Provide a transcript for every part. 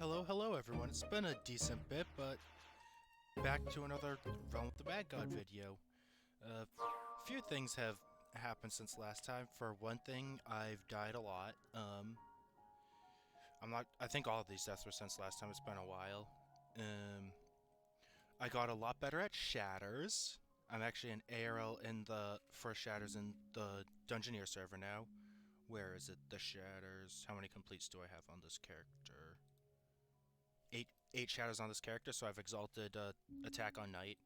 Hello everyone. It's been a decent bit, but back to another Realm of the Bad God video. A few things have happened since last time. For one thing, I've died a lot. I think all of these deaths were since last time. It's been a while. I got a lot better at Shatters. I'm actually an ARL for Shatters in the Dungeoneer server now. Where is it? The Shatters. How many completes do I have on this character? Eight shadows on this character, so I've exalted attack on night.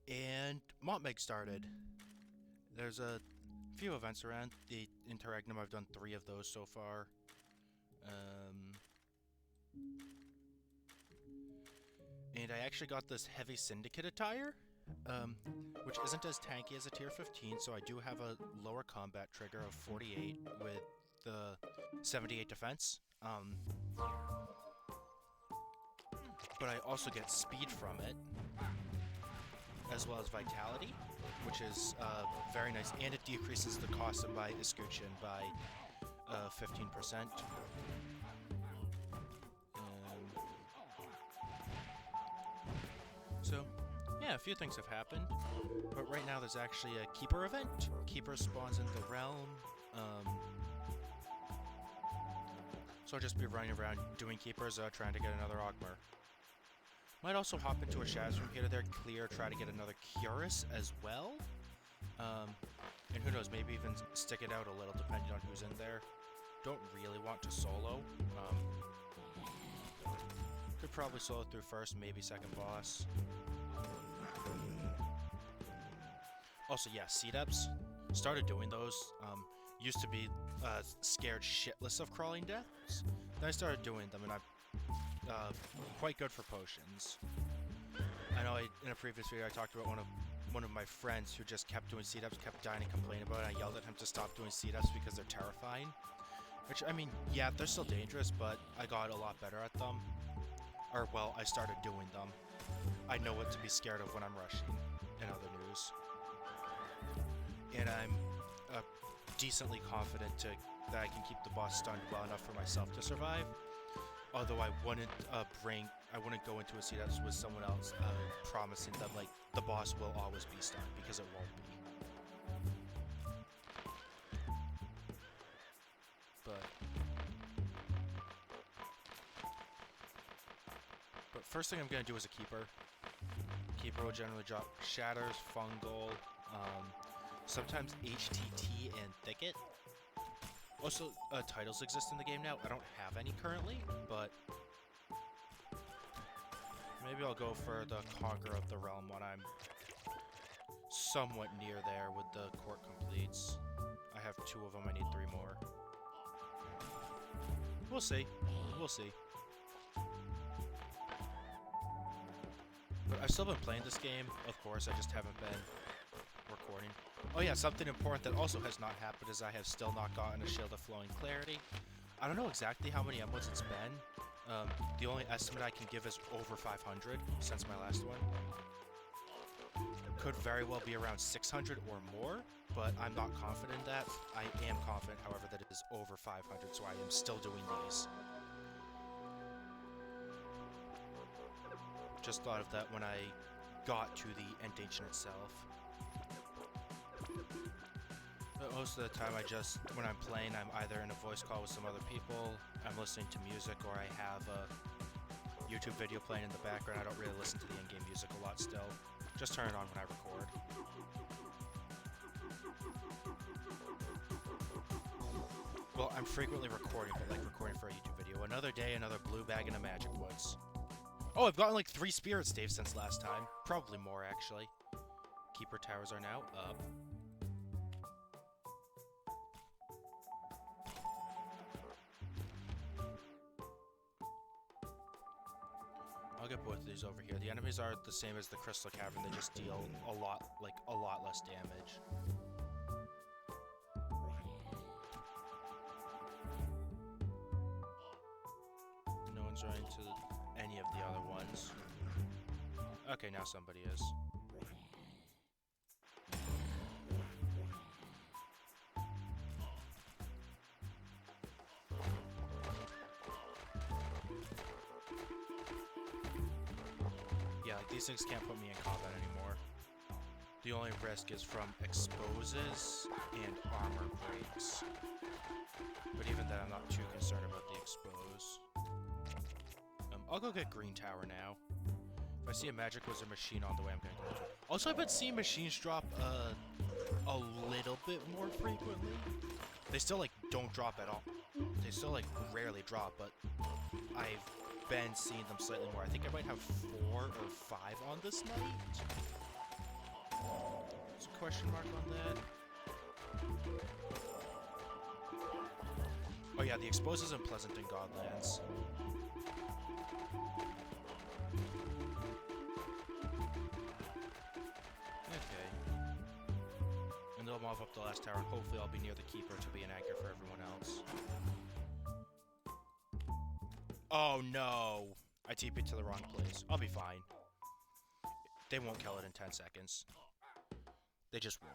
And Montmeg started. There's a few events around the Interregnum. I've done 3 of those so far. And I actually got this heavy syndicate attire, which isn't as tanky as a tier 15, so I do have a lower combat trigger of 48 with the 78 defense. But I also get speed from it, as well as vitality, which is very nice, and it decreases the cost of my escutcheon by 15%. So, yeah, a few things have happened, but right now there's actually a Keeper event. Keeper spawns in the realm. So I'll just be running around doing Keepers, trying to get another Ogmer. Might also hop into a Shadows from here to there, clear, try to get another Curus as well. And who knows, maybe even stick it out a little, depending on who's in there. Don't really want to solo. Could probably solo through first, maybe second boss. Also, yeah, C-depths. Started doing those. Used to be scared shitless of crawling deaths. Then I started doing them, and I'm quite good for potions. I know in a previous video I talked about one of my friends who just kept doing C-depths, kept dying and complaining about it. I yelled at him to stop doing C-depths because they're terrifying. Which, I mean, yeah, they're still dangerous, but I got a lot better at them. Or, well, I started doing them. I know what to be scared of when I'm rushing, in other news. And I'm decently confident that I can keep the boss stunned well enough for myself to survive. Although I wouldn't go into a C-depths with someone else promising them, like, the boss will always be stunned, because it won't be. But first thing I'm going to do is a Keeper. Keeper will generally drop Shatters, Fungal, sometimes HTT and Thicket. Also, titles exist in the game now. I don't have any currently, but maybe I'll go for the Conqueror of the Realm when I'm somewhat near there with the court completes. I have 2 of them, I need 3 more. We'll see. We'll see. But I've still been playing this game, of course, I just haven't been recording. Oh yeah, something important that also has not happened is I have still not gotten a Shield of Flowing Clarity. I don't know exactly how many emeralds it's been. The only estimate I can give is over 500 since my last one. It could very well be around 600 or more, but I'm not confident in that. I am confident, however, that it is over 500, so I am still doing these. Just thought of that when I got to the End Ancient itself. But most of the time when I'm playing, I'm either in a voice call with some other people, I'm listening to music, or I have a YouTube video playing in the background. I don't really listen to the in-game music a lot still. Just turn it on when I record. Well, I'm frequently recording, but like recording for a YouTube video. Another day, another blue bag in a Magic Woods. Oh, I've gotten like 3 Spirit Staves since last time. Probably more, actually. Keeper towers are now up. I'll get both of these over here. The enemies are the same as the Crystal Cavern, they just deal a lot less damage. No one's running to any of the other ones. Okay, now somebody is. These things can't put me in combat anymore. The only risk is from exposes and armor breaks. But even then, I'm not too concerned about the expose. I'll go get Green Tower now. If I see a Magic Wizard machine on the way, I'm gonna go to it. Also, I've been seeing machines drop a little bit more frequently. They still, like, don't drop at all. They still, like, rarely drop, but I've been seeing them slightly more. I think I might have 4 or 5 on this night. There's a question mark on that. Oh yeah, the expose isn't pleasant in Godlands. Okay. And they'll move up the last tower, and hopefully I'll be near the keeper to be an anchor for everyone else. Oh no! I TP'd to the wrong place. I'll be fine. They won't kill it in 10 seconds. They just won't.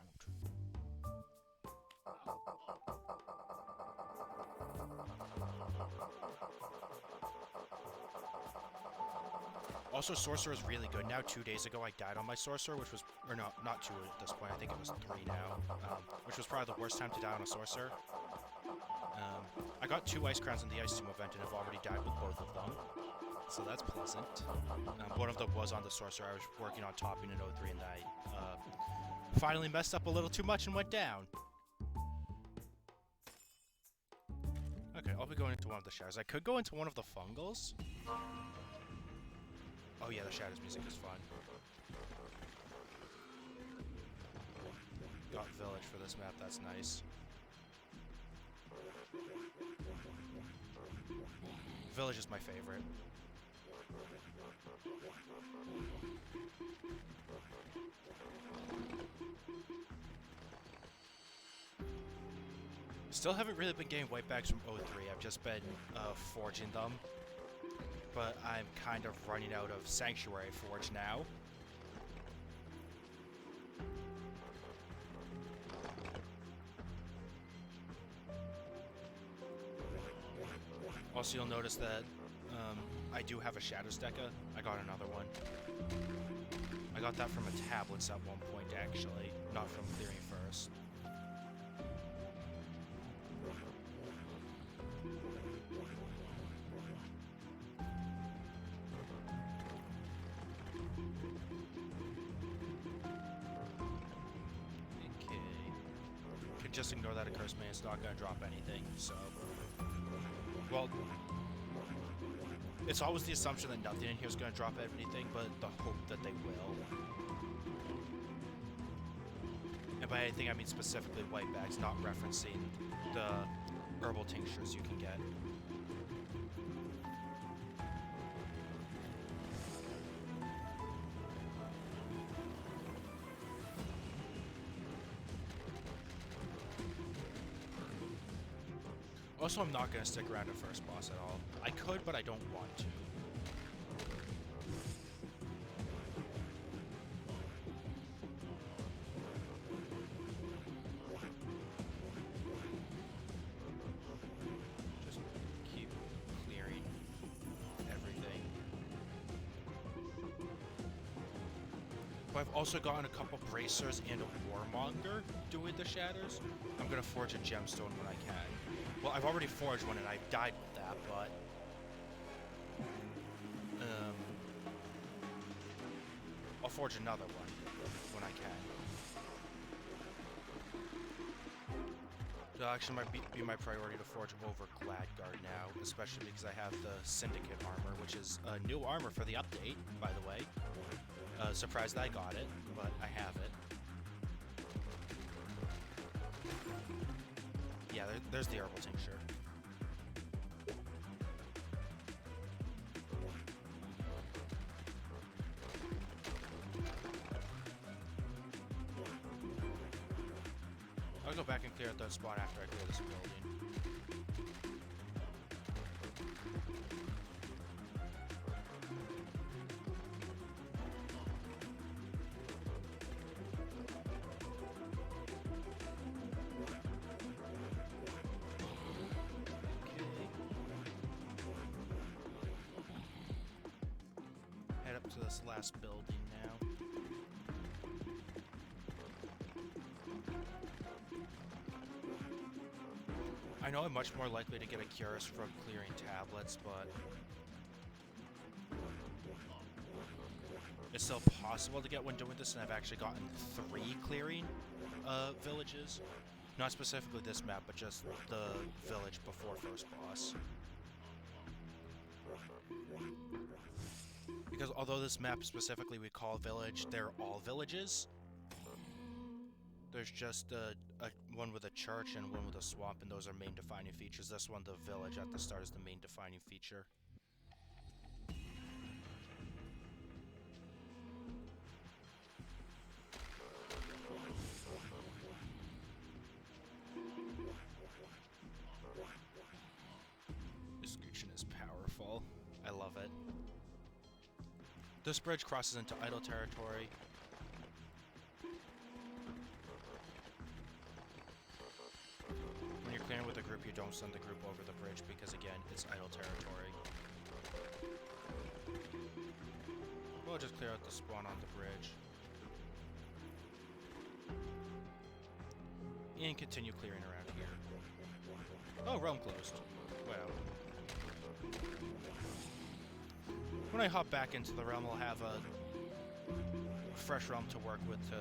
Also, Sorcerer is really good now. 2 days ago, I died on my Sorcerer, which was... Or no, not 2 at this point. I think it was 3 now. Which was probably the worst time to die on a Sorcerer. I got 2 Ice Crowns in the Ice Tomb event, and I've already died with both of them. So that's pleasant. One of them was on the Sorcerer. I was working on topping an 03, and I finally messed up a little too much and went down. Okay, I'll be going into one of the shadows. I could go into one of the fungals. Oh yeah, the shadows music is fun. Got village for this map, that's nice. Village is my favorite. Still haven't really been getting whitebacks from 03, I've just been forging them. But I'm kind of running out of Sanctuary Forge now. Also, you'll notice that I do have a Shadow Steka. I got another one. I got that from a tablets at one point, actually, not from clearing first. Just ignore that occurs, man. It's not going to drop anything, so... Well... It's always the assumption that nothing in here is going to drop anything, but the hope that they will. And by anything, I mean specifically whitebacks, not referencing the herbal tinctures you can get. Also, I'm not going to stick around at first boss at all. I could, but I don't want to. Just keep clearing everything. But I've also gotten a couple bracers and a warmonger doing the shatters. I'm going to forge a gemstone when I can. Well, I've already forged one and I've died with that, but... I'll forge another one when I can. So actually might be my priority to forge over Gladguard now, especially because I have the Syndicate armor, which is a new armor for the update, by the way. Surprised that I got it, but I have it. Yeah, there's the herbal tincture. I'll go back and clear out that spot after I clear this building. to this last building now. I know I'm much more likely to get a Curus from clearing tablets, but it's still possible to get one doing this, and I've actually gotten 3 clearing villages. Not specifically this map, but just the village before first boss. Because although this map specifically we call village, they're all villages. There's just one with a church and one with a swamp, and those are main defining features. This one, the village at the start, is the main defining feature. This Guchin is powerful. I love it. This bridge crosses into idle territory. When you're clearing with a group, you don't send the group over the bridge because, again, it's idle territory. We'll just clear out the spawn on the bridge. And continue clearing around here. Oh, realm closed. Wow. When I hop back into the realm, I'll have a fresh realm to work with to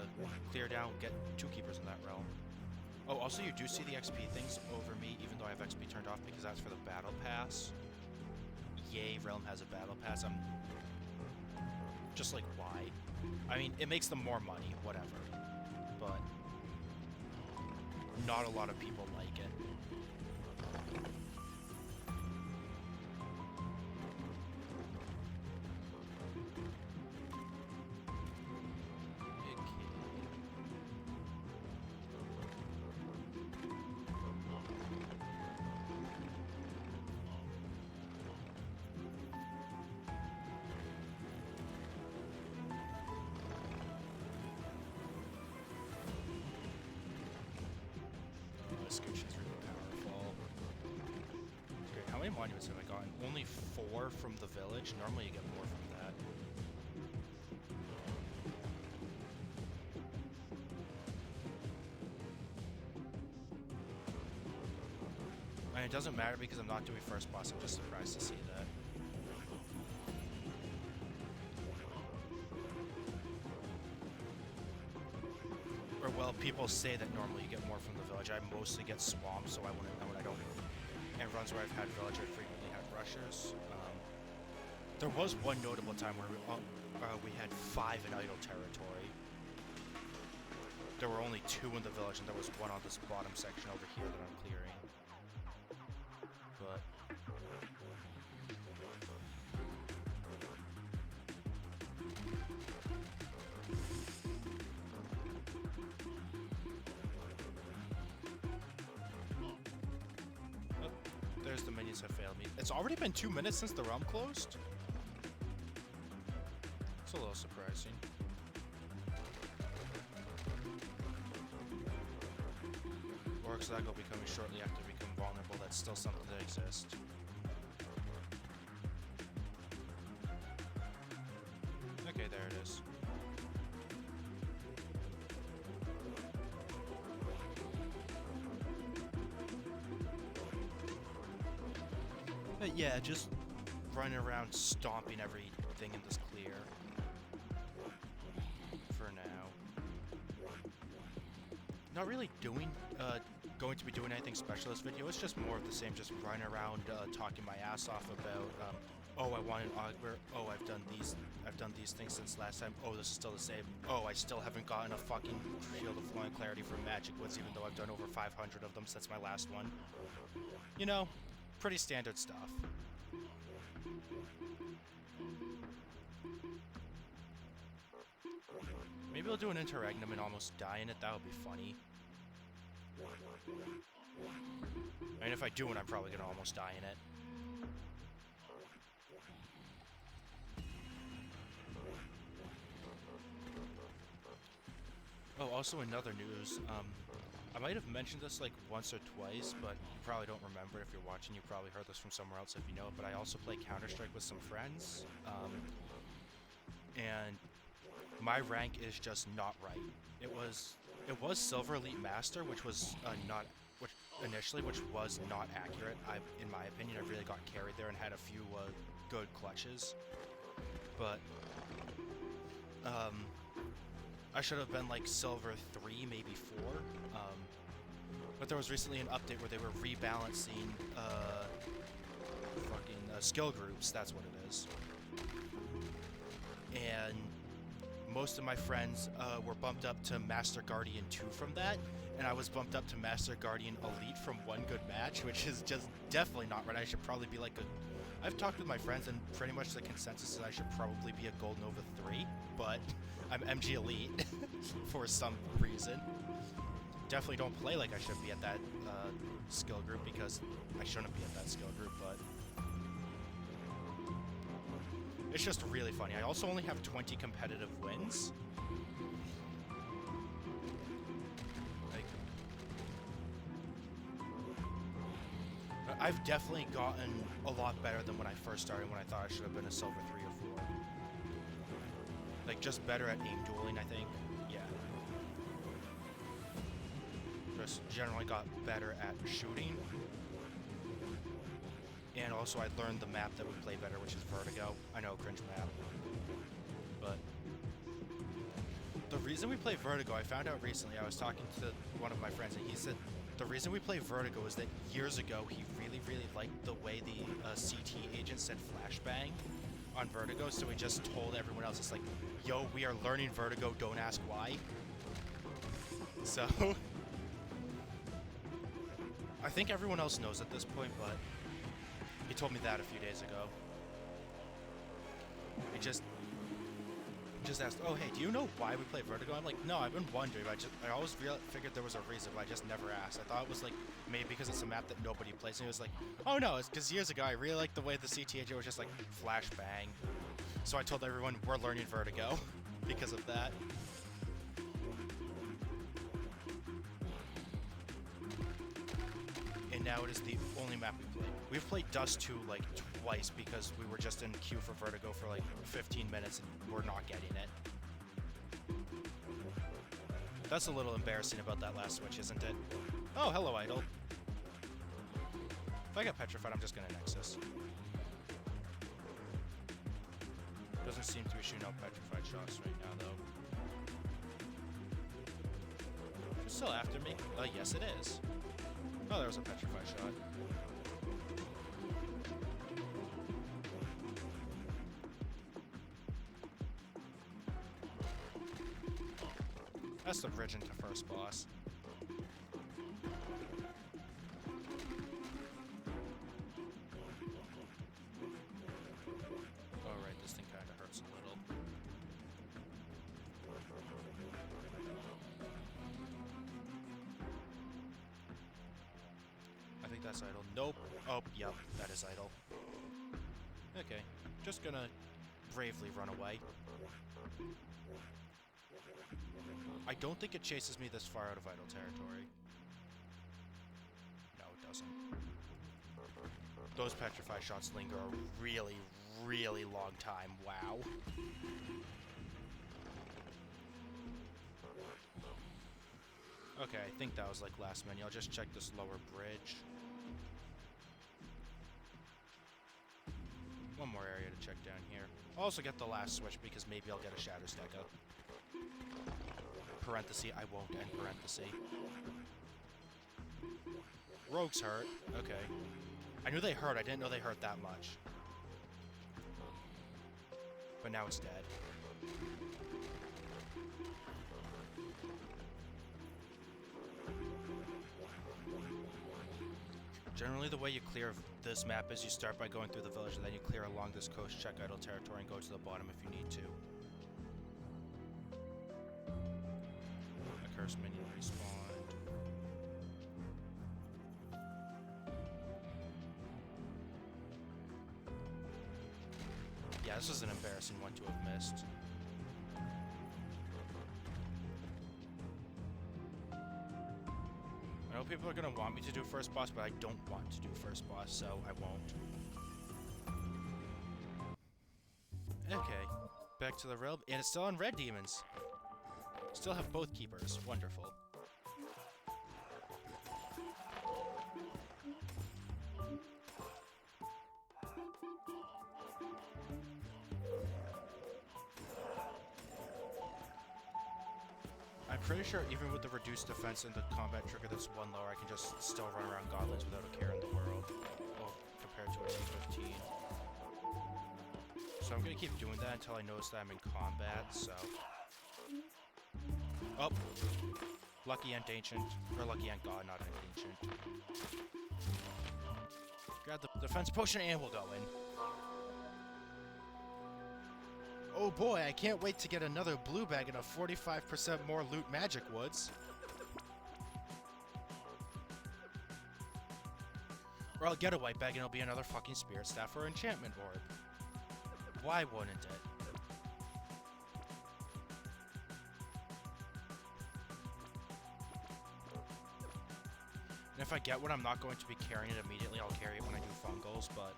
clear down, get 2 keepers in that realm. Oh, also you do see the XP things over me, even though I have XP turned off, because that's for the battle pass. Yay, realm has a battle pass. I'm just like, why? I mean, it makes them more money, whatever. But not a lot of people like it. This Gucci's really powerful. Okay, how many monuments have I gotten? Only 4 from the village. Normally you get more from that. And it doesn't matter because I'm not doing first boss. I'm just surprised to see that. Or, well, people say that normally you get more from the village. I mostly get swamped, so I wouldn't know, and I don't... And runs where I've had village, I frequently had rushers. There was one notable time where we had 5 in idle territory. There were only 2 in the village, and there was 1 on this bottom section over here that I'm clearing. But... there's the minions have failed me. It's already been 2 minutes since the realm closed? It's a little surprising. Orcs that go becoming shortly after become vulnerable. That's still something that exists. Okay, there it is. But yeah, just running around stomping everything in this clear. For now. Not really going to be doing anything special this video. It's just more of the same, just running around talking my ass off about, oh, I want an Augur. Oh, I've done these things since last time. Oh, this is still the same. Oh, I still haven't gotten a fucking Shield of Flowing Clarity from Magic Woods, even though I've done over 500 of them since my last one. You know, pretty standard stuff. Maybe I'll do an interregnum and almost die in it. That would be funny. I mean, if I do it, I'm probably gonna almost die in it. Oh, also another news. I might have mentioned this like once or twice, but you probably don't remember. If you're watching, you probably heard this from somewhere else if you know it, but I also play Counter-Strike with some friends. and my rank is just not right. It was Silver Elite Master, which was not which initially, which was not accurate. In my opinion, I really got carried there and had a few good clutches, but I should have been like Silver 3, maybe 4. But there was recently an update where they were rebalancing skill groups. That's what it is. And most of my friends were bumped up to Master Guardian 2 from that, and I was bumped up to Master Guardian Elite from one good match, which is just definitely not right. I should probably be like a... I've talked with my friends, and pretty much the consensus is I should probably be a Gold Nova 3, but I'm MG Elite for some reason. Definitely don't play like I should be at that skill group, because I shouldn't be at that skill group, but... It's just really funny. I also only have 20 competitive wins. Like, I've definitely gotten a lot better than when I first started, when I thought I should have been a Silver 3 or 4. Like, just better at aim dueling, I think. Yeah. Just generally got better at shooting. And also I learned the map that would play better, which is Vertigo. I know, cringe map. But the reason we play Vertigo, I found out recently, I was talking to one of my friends, and he said the reason we play Vertigo is that years ago he really, really liked the way the CT agent said flashbang on Vertigo, so he just told everyone else, it's like, yo, we are learning Vertigo, don't ask why. So I think everyone else knows at this point, but he told me that a few days ago. He just asked, oh, hey, do you know why we play Vertigo? I'm like, no, I've been wondering. I always figured there was a reason, but I just never asked. I thought it was like, maybe because it's a map that nobody plays. And he was like, oh no, it's because years ago I really liked the way the CTAJ was just like flashbang. So I told everyone we're learning Vertigo because of that. And now it is the only map we play. We've played Dust 2 like twice because we were just in queue for Vertigo for like 15 minutes and we're not getting it. That's a little embarrassing about that last switch, isn't it? Oh, hello, Idol. If I get petrified, I'm just gonna Nexus. Doesn't seem to be shooting out petrified shots right now, though. Is it still after me? Yes it is. Oh, there was a petrified shot. That's the bridge into first boss. Alright, this thing kinda hurts a little. I think that's Idle. Nope. Oh, yep, that is Idle. Okay, just gonna bravely run away. I don't think it chases me this far out of Idle territory. No, it doesn't. Those petrify shots linger a really, really long time. Wow. Okay, I think that was like last menu. I'll just check this lower bridge. One more area to check down here. I'll also get the last switch because maybe I'll get a Shadow Stack up. Parenthesis, I won't end parenthesis. Rogues hurt. Okay. I knew they hurt, I didn't know they hurt that much. But now it's dead. Generally, the way you clear this map is you start by going through the village, and then you clear along this coast, check Idle territory, and go to the bottom if you need to. A cursed minion respawned. Yeah, this is an embarrassing one to have missed. I know people are going to want me to do first boss, but I don't want to do first boss, so I won't. Okay. Back to the realm, and it's still on red demons. Still have both keepers. Wonderful. I'm pretty sure even with the reduced defense and the combat trigger that's one lower, I can just still run around goblins without a care in the world. Well, compared to a T15. So I'm gonna keep doing that until I notice that I'm in combat, so... Oh! Lucky Ant Ancient. Or Lucky Ant God, not Ant Ancient. Grab the defense potion and we'll go in. Oh boy, I can't wait to get another blue bag and a 45% more loot magic woods. Or I'll get a white bag and it'll be another fucking spirit staff or enchantment orb. Why wouldn't it? And if I get one, I'm not going to be carrying it immediately. I'll carry it when I do fungals, but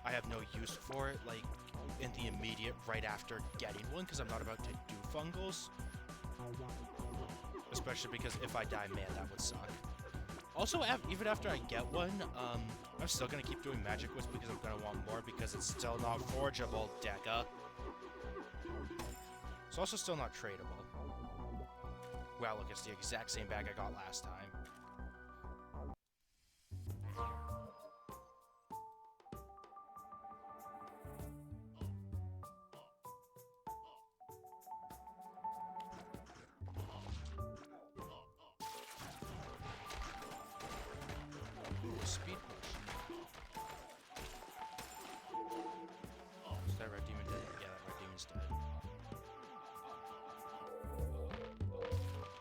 I have no use for it, like, in the immediate right after getting one, because I'm not about to do fungals. Especially because if I die, man, that would suck. Also, even after I get one, I'm still going to keep doing magic woods because I'm going to want more because it's still not forgeable, Deca. It's also still not tradable. Wow, look, it's the exact same bag I got last time. Ooh, a speed potion. Is that red demon dead? Yeah, that red demon's dead.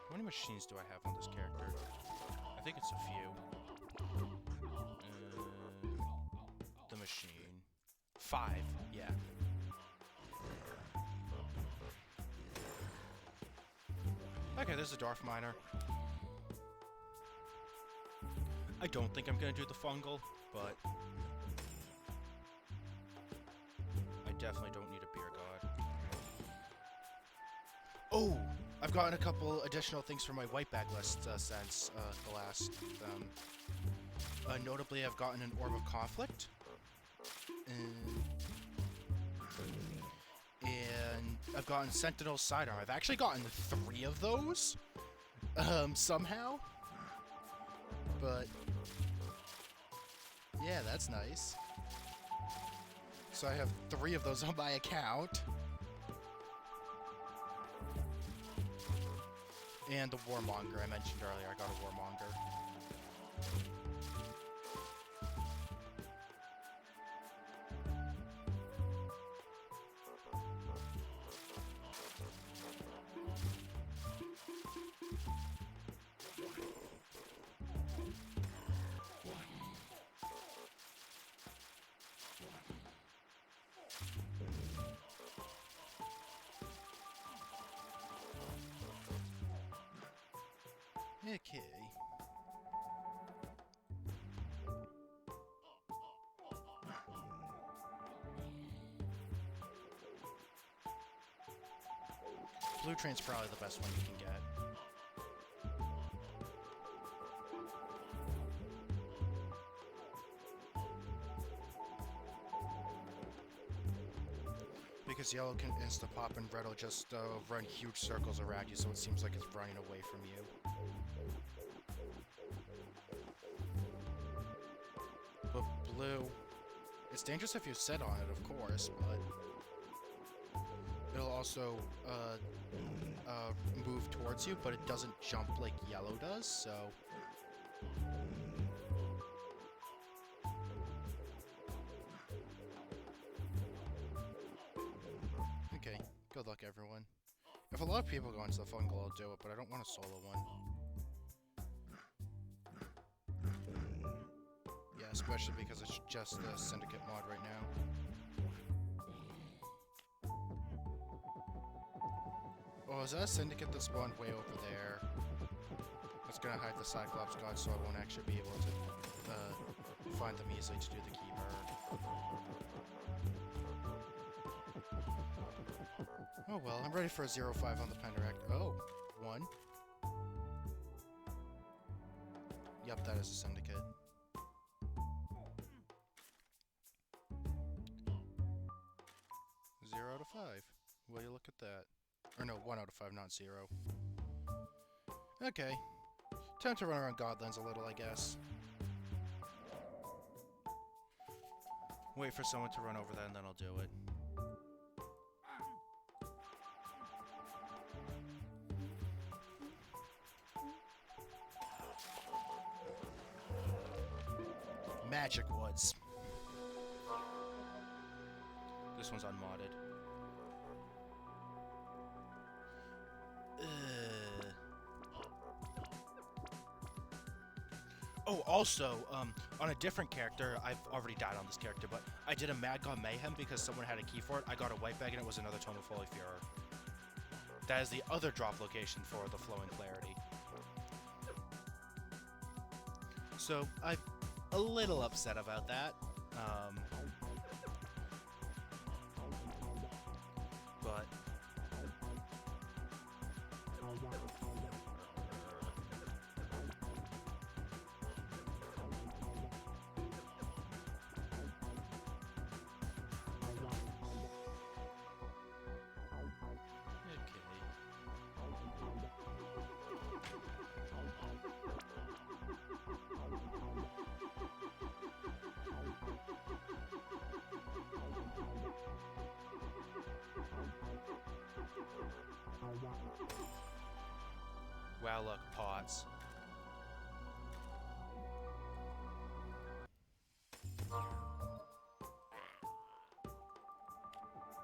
How many machines do I have on this character? I think it's a few. The machine. 5, yeah. Okay, there's a dwarf miner. I don't think I'm gonna do the fungal, but I definitely don't need a beer god. Oh! I've gotten a couple additional things for my white bag list since the last. Notably, I've gotten an Orb of Conflict. And I've gotten Sentinel Sidearm. I've actually gotten 3 of those. Somehow. But yeah, that's nice. So I have 3 of those on my account. And the Warmonger I mentioned earlier. I got a Warmonger. Okay. Blue Train's probably the best one you can get. Because yellow can insta-pop and red will just run huge circles around you, so it seems like it's running away from you. But blue, it's dangerous if you sit on it, of course, but it'll also move towards you, but it doesn't jump like yellow does, so... Okay, good luck everyone. If a lot of people go into the fungal, I'll do it, but I don't want a solo one. Yeah, especially because it's just a syndicate mod right now. Oh, is that a syndicate that spawned way over there? That's gonna hide the Cyclops god, so I won't actually be able to find them easily to do the keyper. Oh well, I'm ready for a 0-5 on the Penteract. Oh, 1. Yep, that is a syndicate. 0 out of 5. Will you look at that? Or no, 1 out of 5, not 0. Okay. Time to run around Godlands a little, I guess. Wait for someone to run over there and then I'll do it. Magic Woods. This one's unmodded. Oh, also, on a different character, I've already died on this character, but I did a Mad God Mayhem because someone had a key for it. I got a white bag and it was another Tome of Holy Furor. That is the other drop location for the Flowing Clarity. So, I'm a little upset about that. But... Wow, look, pots.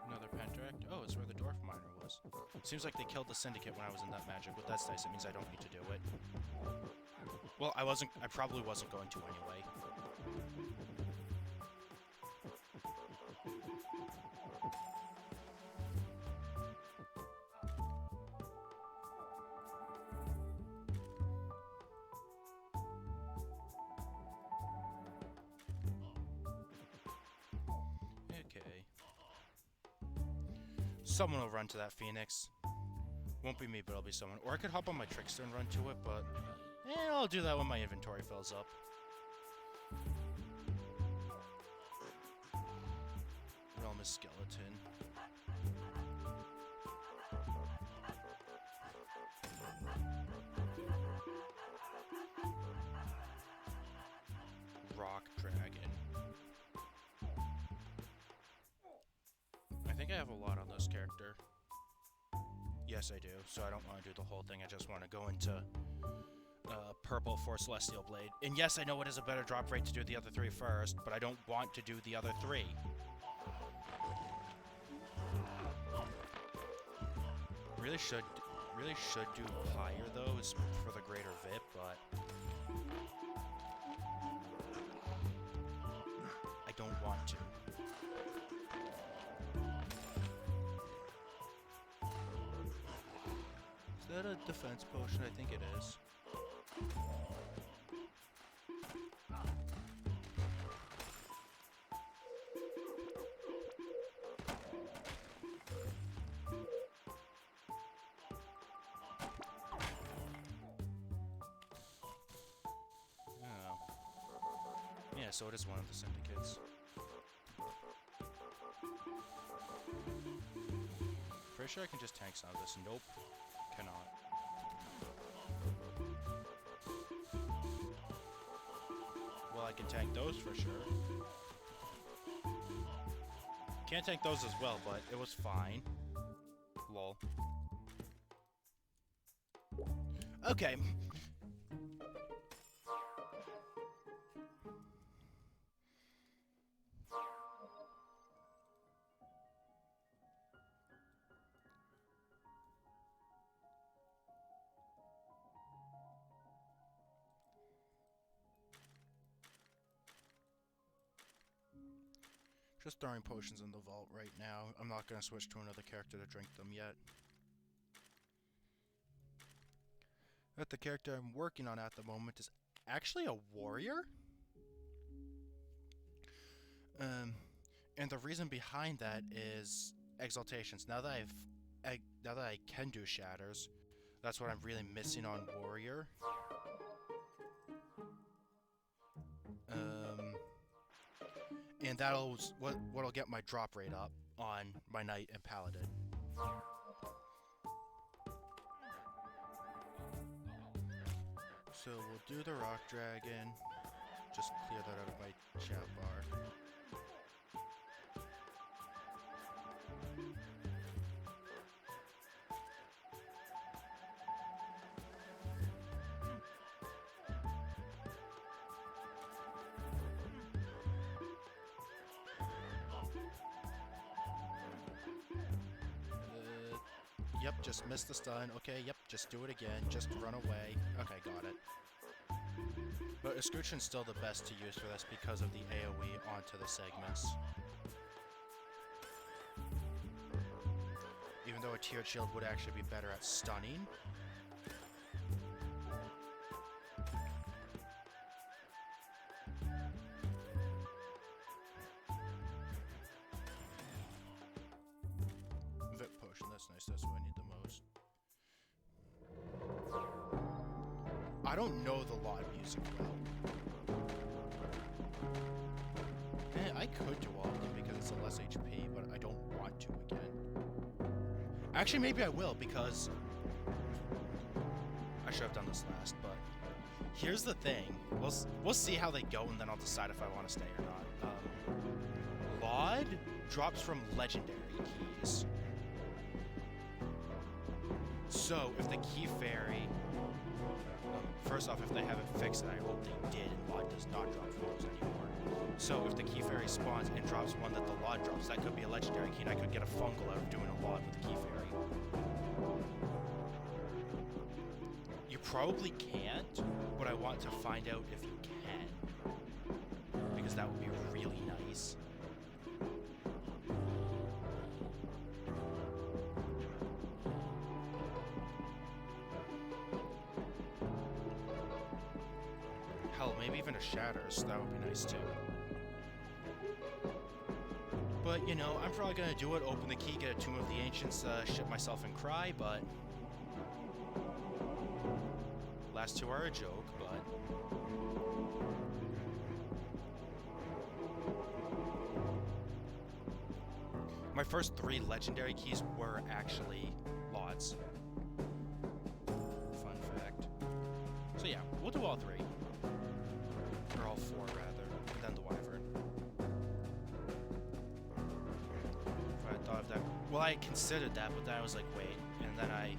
Another Penteract? Oh, it's where the Dwarf Miner was. Seems like they killed the Syndicate when I was in that magic, but that's nice. It means I don't need to do it. Well, I probably wasn't going to anyway. Someone will run to that Phoenix. Won't be me, but it'll be someone. Or I could hop on my Trickster and run to it, but... I'll do that when my inventory fills up. Realm is Skeleton. Rock Dragon. I think I have a lot on this character. Yes, I do. So I don't want to do the whole thing. I just want to go into purple for Celestial Blade. And yes, I know it is a better drop rate to do the other 3 first, but I don't want to do the other 3. Really should do higher though, is for the greater VIP, but I don't want to. Is that a defense potion? I think it is. Oh. Yeah, so it is one of the syndicates. Pretty sure I can just tank some of this. Nope. Cannot. Well, I can tank those for sure. Can't tank those as well, but it was fine. Lol. Okay. Just throwing potions in the vault right now. I'm not going to switch to another character to drink them yet. But the character I'm working on at the moment is actually a warrior? And the reason behind that is exaltations. Now that I can do shatters, that's what I'm really missing on warrior. And that'll what'll get my drop rate up on my knight and paladin. So we'll do the rock dragon. Just clear that out of my chat bar. Yep, just missed the stun. Okay, yep, just do it again. Just run away. Okay, got it. But Escutcheon's still the best to use for this because of the AoE onto the segments. Even though a tiered shield would actually be better at stunning. Vit potion, that's nice, that's what I need the most. I don't know the lot music well. I could do all of them because it's a less HP, but I don't want to again. Actually, maybe I will, because I should have done this last, but here's the thing. We'll see how they go, and then I'll decide if I want to stay or not. Laud drops from legendary keys. So, if the Key Fairy... first off, if they haven't fixed it, I hope they did, and Laud does not drop from those anymore. So, if the Key Fairy spawns and drops one that the Laud drops, that could be a legendary key, and I could get a fungal out of doing a Laud with the Key Fairy. You probably can't, but I want to find out if you can. Because that would be really nice. Hell, maybe even a Shatters, that would be nice too. But, you know, I'm probably gonna do it, open the key, get a Tomb of the Ancients, shit myself and cry, but... Last two are a joke, but... My first 3 legendary keys were actually Lauds. Fun fact. So yeah, we'll do all 3. Or all 4, rather, and then the Wyvern. If I thought of that... Well, I considered that, but then I was like, wait, and then I...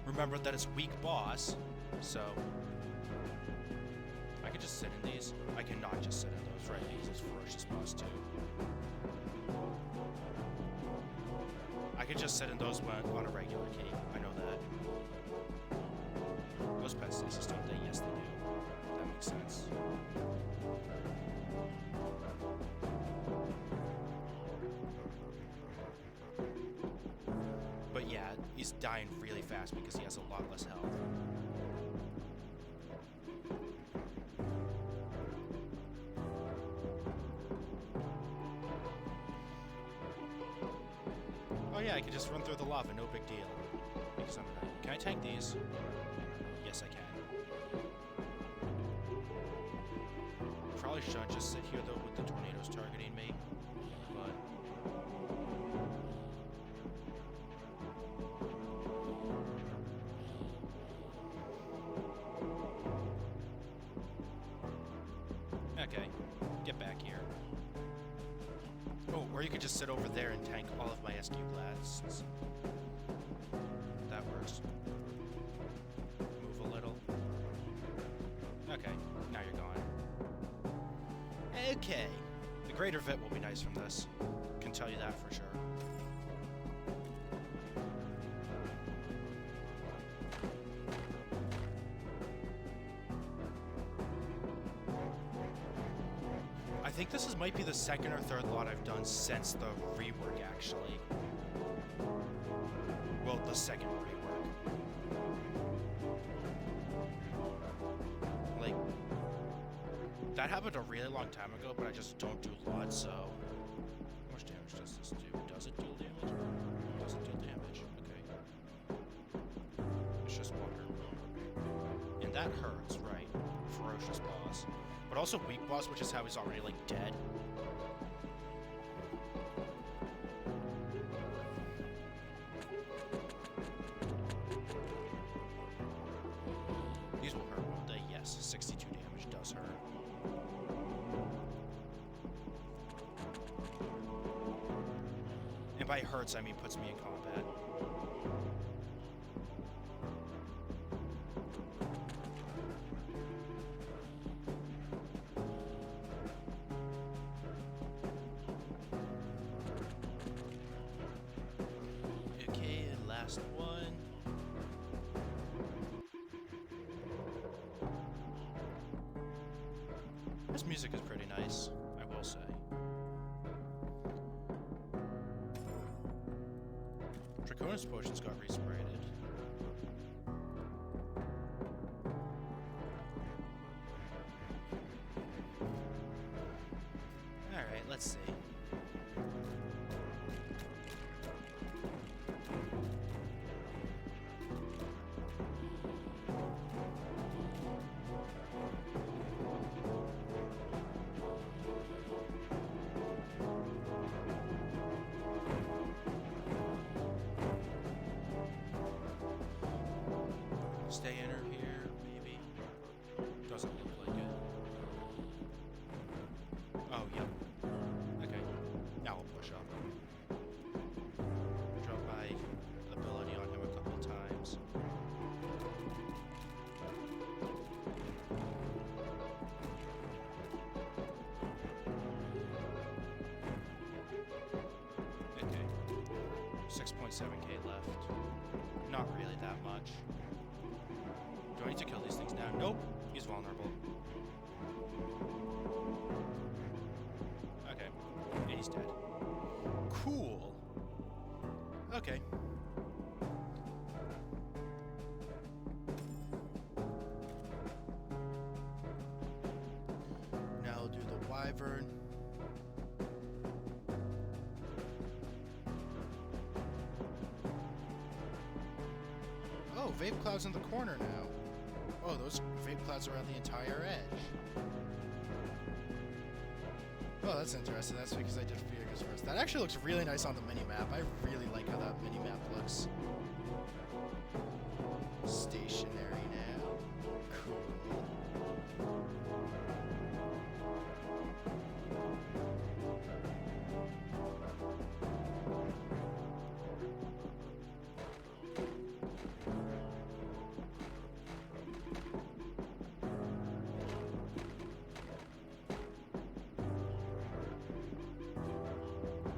remembered that it's weak boss, so... I could just sit in these. I cannot just sit in those, right, because it's ferocious boss too. I could just sit in those on a regular key. I know that. Those pet stasis, don't they? Yes, they do. That makes sense. But yeah, he's dying really fast because he has a lot less health. Oh yeah, I can just run through the lava, no big deal. Because I'm gonna... Can I tank these? Yes, I can. Probably shouldn't just sit here though with the tornadoes targeting me, but... Okay, get back here. Oh, or you could just sit over there and tank all of my SQ blasts. That works. Move a little. Okay, now you're gone. Okay. The greater Vit will be nice from this. Can tell you that for sure. I think this might be the second or third lot I've done since the rework, actually. Well, the second rework. Like, that happened a really long time ago, but I just don't do lots, so... much damage does this do? Does it deal damage? Does it deal damage? Okay. It's just water. And that hurts, right? Ferocious boss. But also weak boss, which is how he's already, like, dead. These will hurt, won't they? Yes, 62 damage does hurt. And by hurts, I mean puts me in combat. Okay, last one. This music is pretty nice, I will say. Draconis potions got resprated. Alright, let's see. Stay in her here, maybe. Doesn't look like it. Oh, yep. Okay. Now we'll push up. Drop my ability on him a couple times. Okay. 6.7k left. Not really that much. Do I need to kill these things now? Nope. He's vulnerable. Okay. And he's dead. Cool. Okay. Now I'll do the wyvern. Oh, vape cloud's in the corner now. Oh, those vape clouds around the entire edge. Oh, that's interesting. That's because I did Fiergus first. That actually looks really nice on the minimap. I really like how that minimap looks. Stationary now. Cool.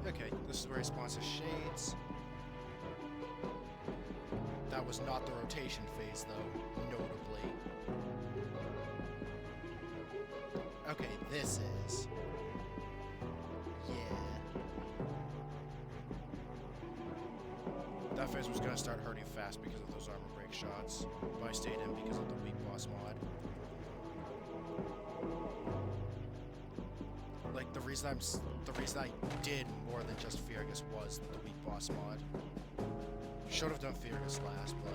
Okay, this is where he spawns his shades. That was not the rotation phase, though, notably. Okay, this is. Yeah. That phase was gonna start hurting fast because of those armor break shots, but I stayed in because of the weak boss mod. Like, the reason I did more than just Fiergus was the weak boss mod. Should have done Fiergus last, but...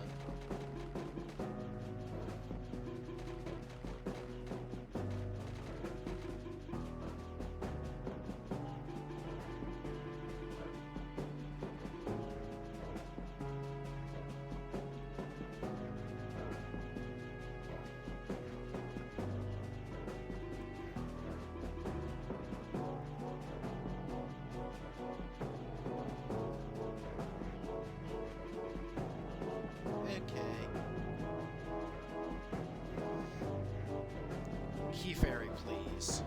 Key fairy, please.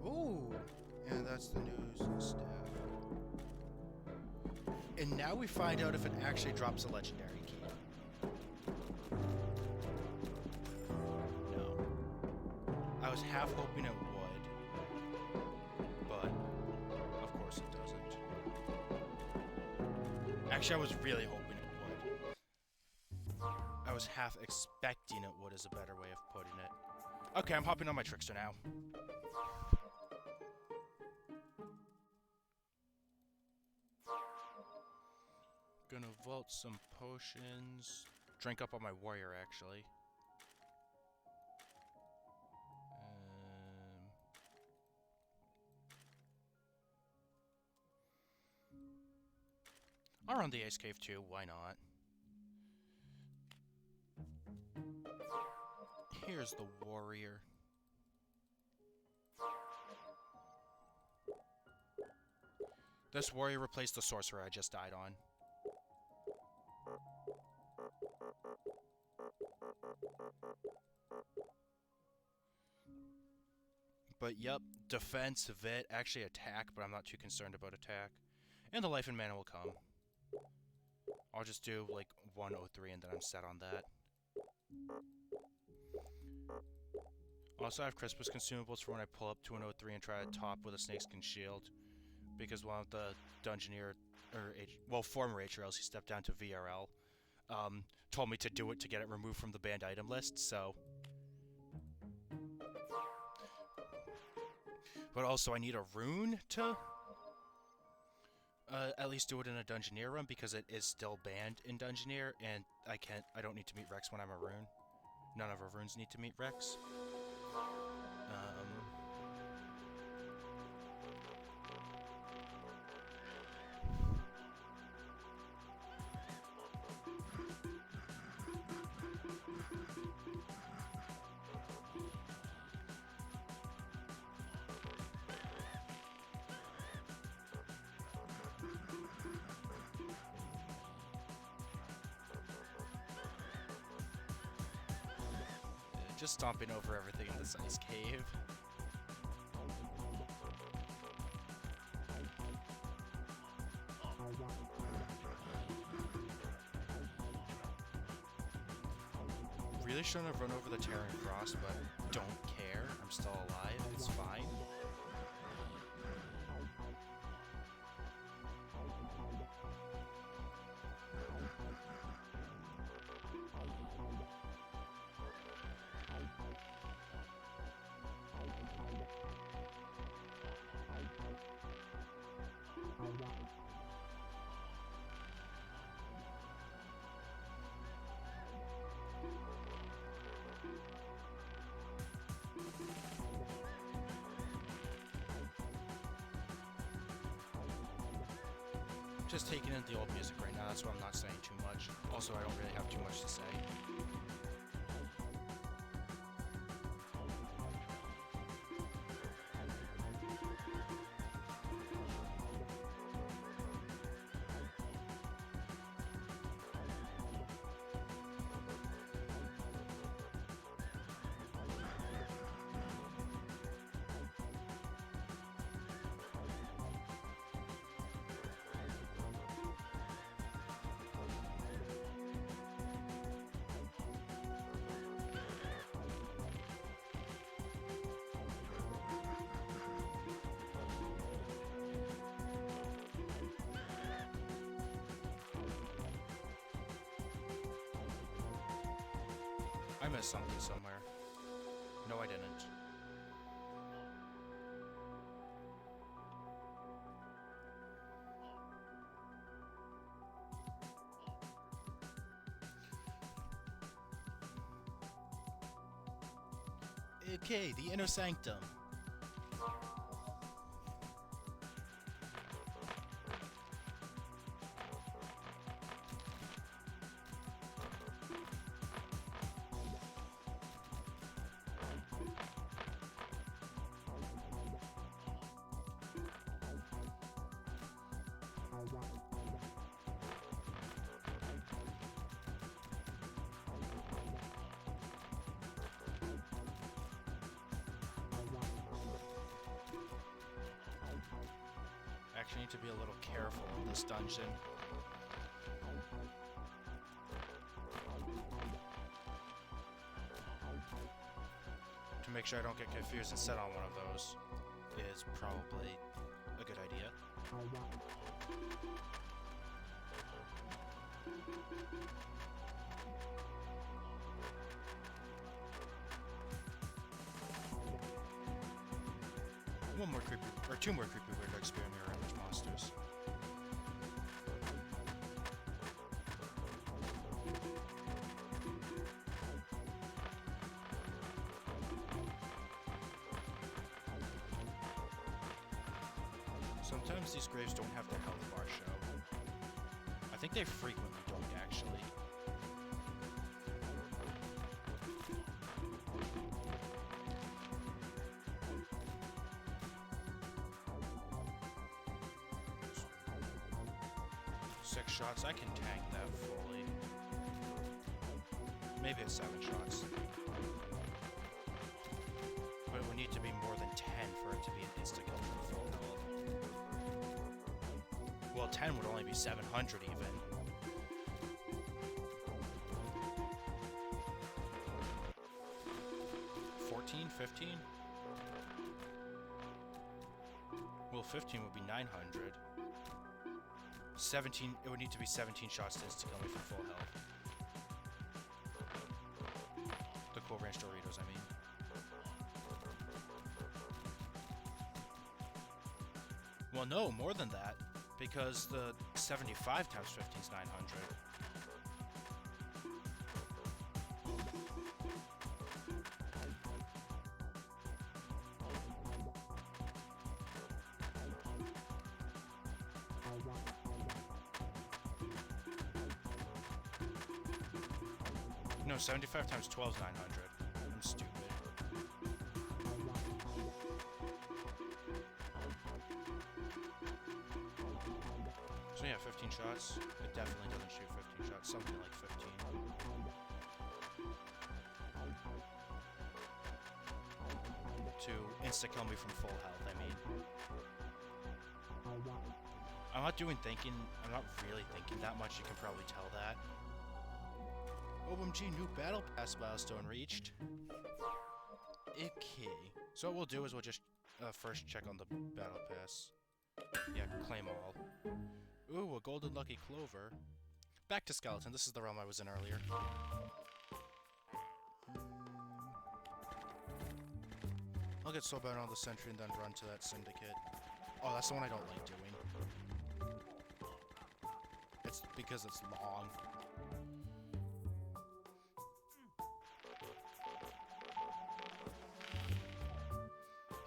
Ooh, and that's the news and stuff. And now we find out if it actually drops a legendary key. No. I was half hoping it would, but of course it doesn't. Actually, I was really hoping it would. I was half expecting it would is a better way of putting it. Okay, I'm hopping on my trickster now. Gonna vault some potions. Drink up on my warrior, actually. I'll run the Ace Cave too, why not? Here's the warrior. This warrior replaced the sorcerer I just died on. But yep, defense, vit, actually attack, but I'm not too concerned about attack. And the life and mana will come. I'll just do like 103 and then I'm set on that. Also, I have Crispus consumables for when I pull up to an 03 and try to top with a snakeskin shield. Because one of the Dungeoneer, or former HRLs, he stepped down to VRL, told me to do it to get it removed from the banned item list, so... But also, I need a rune to at least do it in a Dungeoneer run, because it is still banned in Dungeoneer, and I don't need to meet Rex when I'm a rune. None of our runes need to meet Rex. Just stomping over everything in this ice cave. Really shouldn't have run over the Terran Cross, but don't care. I'm still alive. It's fine. Just taking in the old music right now, that's why I'm not saying too much. Also, I don't really have too much to say. I missed something somewhere. No, I didn't. Okay, the Inner Sanctum. Actually need to be a little careful in this dungeon. To make sure I don't get confused and set on one of those is probably a good idea. One more creepy, or two more creepy weird experiment around these monsters. Sometimes these graves don't have the health bar show. I think they frequently don't, actually. Six shots, I can tank that fully. Maybe it's 7 shots. But it would need to be more than 10 for it to be an insta-kill for full health. Well, 10 would only be 700 even. $14, $15? Well, 15 would be 900. 17, it would need to be 17 shots to insta-kill me for full health. The Cool Ranch Doritos, I mean. Well, no, more than that, because the 75 times 15 is 900. No, 75 times 12 is 900. I'm stupid. So yeah, 15 shots. It definitely doesn't shoot 15 shots. Something like 15. To insta-kill me from full health, I mean. I'm not really thinking that much, you can probably tell that. ROTMG new battle pass milestone reached. Okay. So what we'll do is we'll just first check on the battle pass. Yeah, claim all. Ooh, a golden lucky clover. Back to skeleton. This is the realm I was in earlier. I'll get soulbound on the sentry and then run to that syndicate. Oh, that's the one I don't like doing. It's because it's long.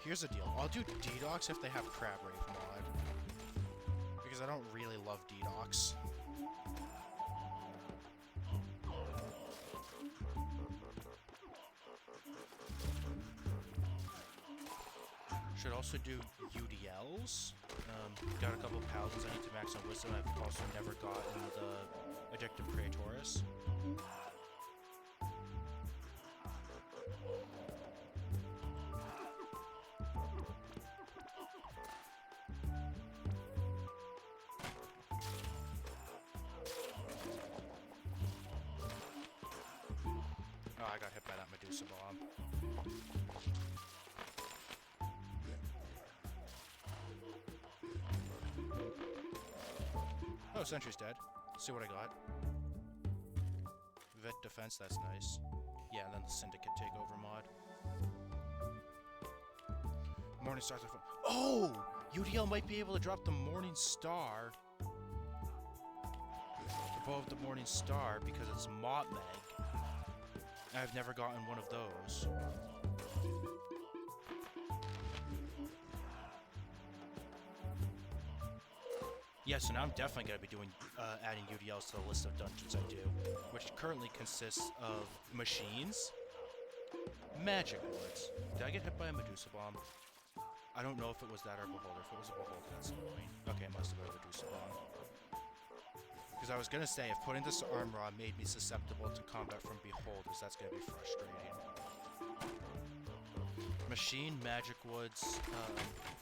Here's the deal. I'll do DDoX if they have Crab Rave mod. Because I don't really love DDoX. Should also do UDLs. Got a couple paladins I need to max on wisdom. I've also never gotten the Addictive Praetorus. Oh, I got hit by that Medusa bomb. Oh, sentry's dead. See what I got. Vet defense, that's nice. Yeah, and then the syndicate takeover mod. Morning Star's oh! UDL might be able to drop the Morning Star above the Morning Star because it's Motmeg. I've never gotten one of those. Yeah, so now I'm definitely going to be doing adding UDLs to the list of dungeons I do, which currently consists of machines, magic woods. Did I get hit by a Medusa bomb? I don't know if it was that or Beholder. If it was a Beholder, that's annoying. Okay, it must have been a Medusa bomb. Because I was going to say, if putting this armor on made me susceptible to combat from Beholders, that's going to be frustrating. Machine, magic woods,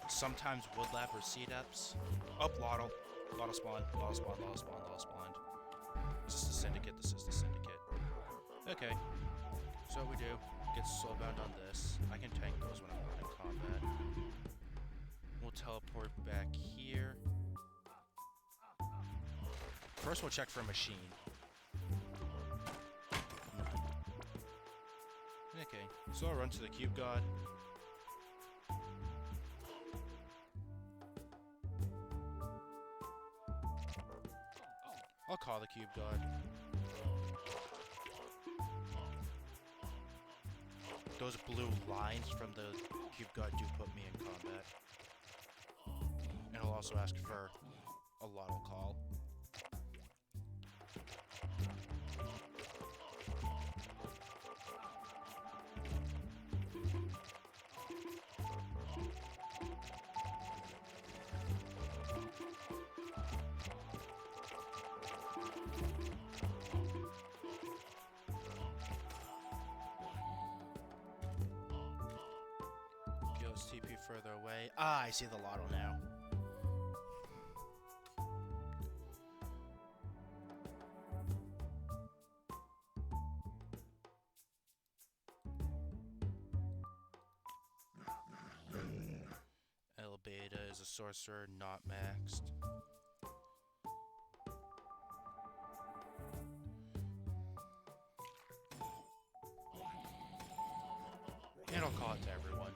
sometimes wood lab or sea depths. Oh, Lottle. Lottle spawn, Lottle spawn, Lottle spawn, Lottle spawned. Is this the syndicate? This is the syndicate. Okay. So what we do, get soulbound on this. I can tank those when I'm not in combat. We'll teleport back here. First we'll check for a machine. Okay, so I'll run to the Cube God. I'll call the Cube God. Those blue lines from the Cube God do put me in combat. And I'll also ask for a lotto call. Goes TP further away. Ah, I see the lotto now. El Beta is a sorcerer, not maxed. And I'll call it to everyone.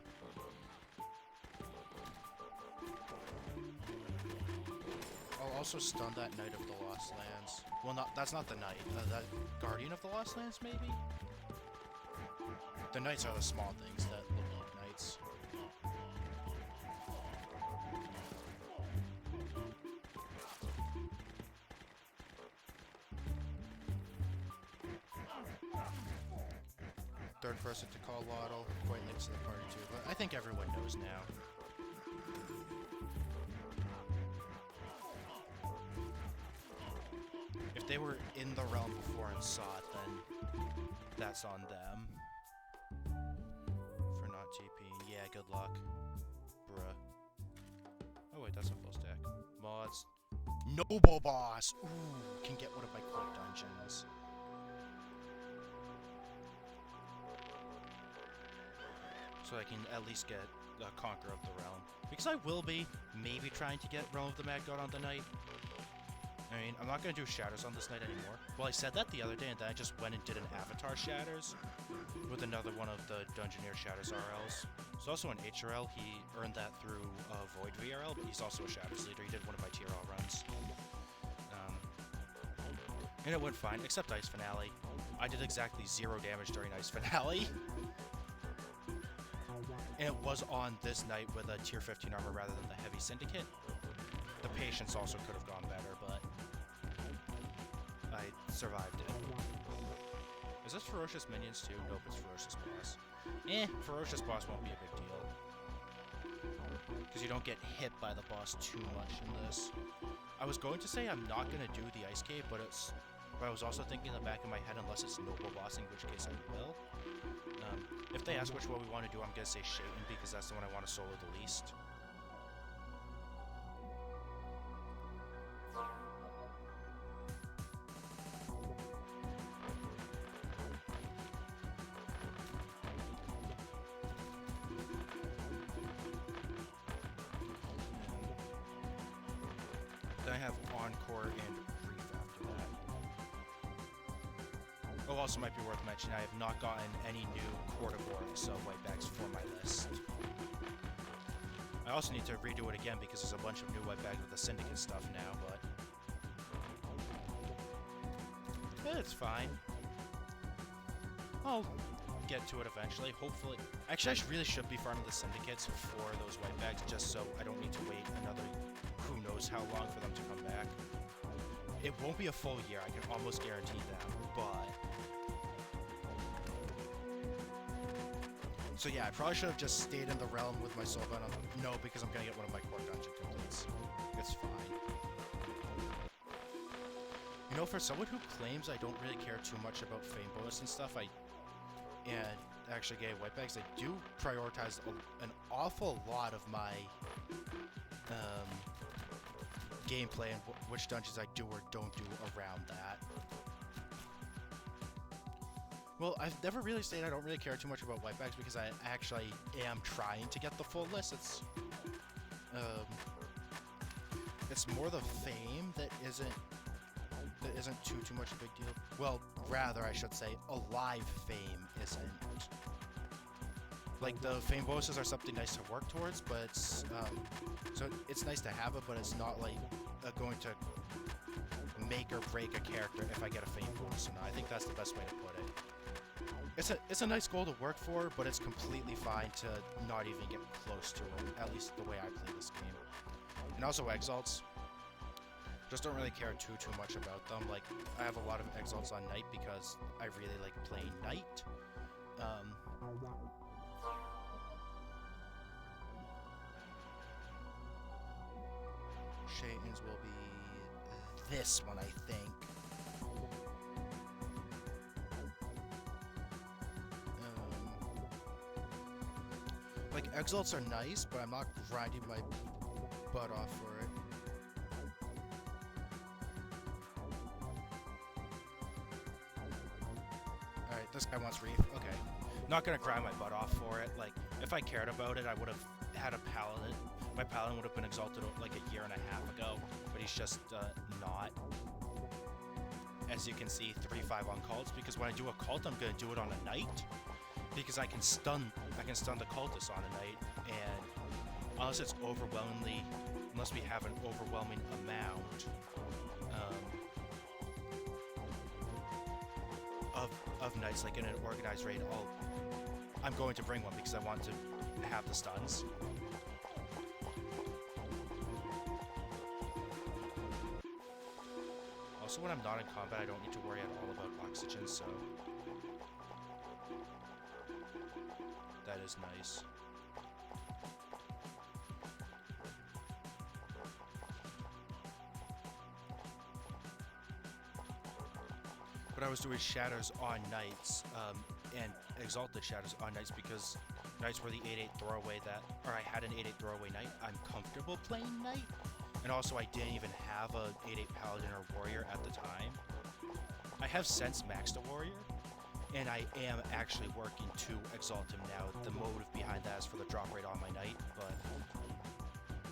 I'll also stun that Knight of the Lost Lands. Well, that's not the Knight. That Guardian of the Lost Lands, maybe? The Knights are the small things that look like Knights. Third person to call Lotto, quite late to the party too, but I think everyone knows now. If they were in the realm before and saw it, then that's on them. For not TPing. Yeah, good luck. Bruh. Oh wait, that's a full stack. Mods. Noble Boss! Ooh, can get one of my quick dungeons. So I can at least get the Conqueror of the Realm. Because I will be maybe trying to get Realm of the Mad God on the night. I mean, I'm not going to do Shatters on this night anymore. Well, I said that the other day, and then I just went and did an Avatar Shatters with another one of the Dungeoneer Shatters RLs. He's also an HRL. He earned that through Void VRL, but he's also a Shatters leader. He did one of my TRL runs. And it went fine, except Ice Finale. I did exactly 0 damage during Ice Finale. And it was on this night with a tier 15 armor rather than the heavy syndicate. The patience also could have gone better, but I survived it. Is this Ferocious Minions too? Nope, it's Ferocious Boss. Ferocious Boss won't be a big deal. Because you don't get hit by the boss too much in this. I was going to say I'm not going to do the Ice Cave, but I was also thinking in the back of my head, unless it's Noble Boss, in which case I will. If they ask which one we want to do, I'm going to say Shaitan, because that's the one I want to solo the least. Then I have Encore and Reef after that. Oh, also might be worth mentioning, I have not gotten any new Court of Orcs, so whitebags for my list. I also need to redo it again because there's a bunch of new whitebags with the Syndicate stuff now, but it's fine. I'll get to it eventually, hopefully. Actually, I really should be farming the Syndicates for those whitebags just so I don't need to wait another who knows how long for them to come back. It won't be a full year, I can almost guarantee that, but... So yeah, I probably should have just stayed in the realm with my soulbound. No, because I'm gonna get one of my core dungeon completes. It's fine. You know, for someone who claims I don't really care too much about fame bonus and stuff, and actually gay whitebags, I do prioritize an awful lot of my gameplay and which dungeons I do or don't do around that. Well, I've never really said I don't really care too much about whitebags because I actually am trying to get the full list. It's more the fame that isn't too much a big deal. Well, rather I should say alive fame isn't. Like the fame bonuses are something nice to work towards, but it's so it's nice to have it, but it's not like going to make or break a character if I get a fame bonus or not. I think that's the best way to put it. It's a nice goal to work for, but it's completely fine to not even get close to it, at least the way I play this game. And also exalts. Just don't really care too much about them. Like, I have a lot of exalts on Knight because I really like playing Knight. Shaytons will be this one, I think. Like, exalts are nice, but I'm not grinding my butt off for it. Alright, this guy wants Reef. Okay. Not gonna grind my butt off for it. Like, if I cared about it, I would have had a Paladin. My Paladin would have been exalted like a year and a half ago, but he's just not. As you can see, 3-5 on cults, because when I do a cult, I'm gonna do it on a Knight. Because I can stun the cultist on a Knight, and unless it's unless we have an overwhelming amount of Knights, like in an organized raid, I'm going to bring one because I want to have the stuns. Also, when I'm not in combat, I don't need to worry at all about oxygen, so that is nice. But I was doing shatters on Knights, and exalted shatters on Knights because Knights were the 8/8 throwaway or I had an 8/8 throwaway Knight. I'm comfortable playing Knight. And also, I didn't even have a 8/8 Paladin or Warrior at the time. I have since maxed a Warrior, and I am actually working to exalt him now. The motive behind that is for the drop rate on my Knight, but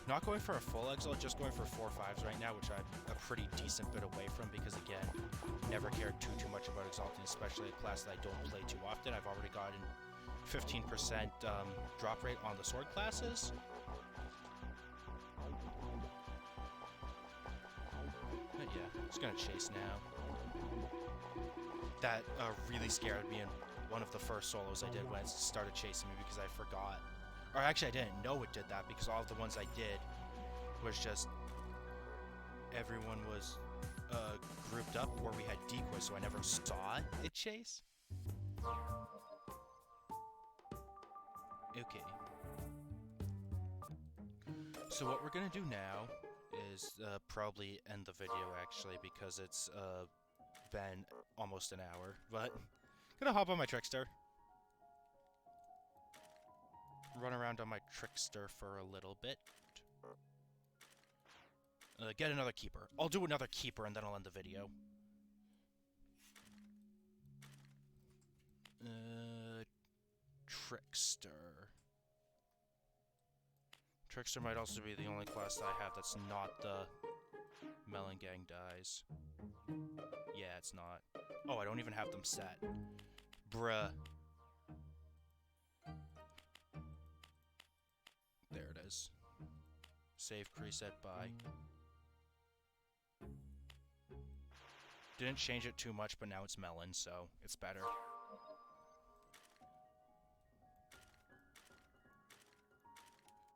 not going for a full exalt, just going for 4/5s right now, which I'm a pretty decent bit away from because, again, never cared too much about exalting, especially a class that I don't play too often. I've already gotten 15% drop rate on the sword classes. But yeah, it's gonna chase now. That really scared me in one of the first solos I did when it started chasing me because I forgot. Or actually, I didn't know it did that because all of the ones I did was just everyone was grouped up where we had decoys, so I never saw it chase. Okay. So what we're gonna do now is probably end the video, actually, because it's been almost an hour. But gonna hop on my Trickster. Run around on my Trickster for a little bit. Get another Keeper. I'll do another Keeper and then I'll end the video. Trickster. Trickster might also be the only class that I have that's not the Melon Gang dies. Yeah, it's not. Oh, I don't even have them set. Bruh. There it is. Save preset by. Didn't change it too much, but now it's Melon, so it's better.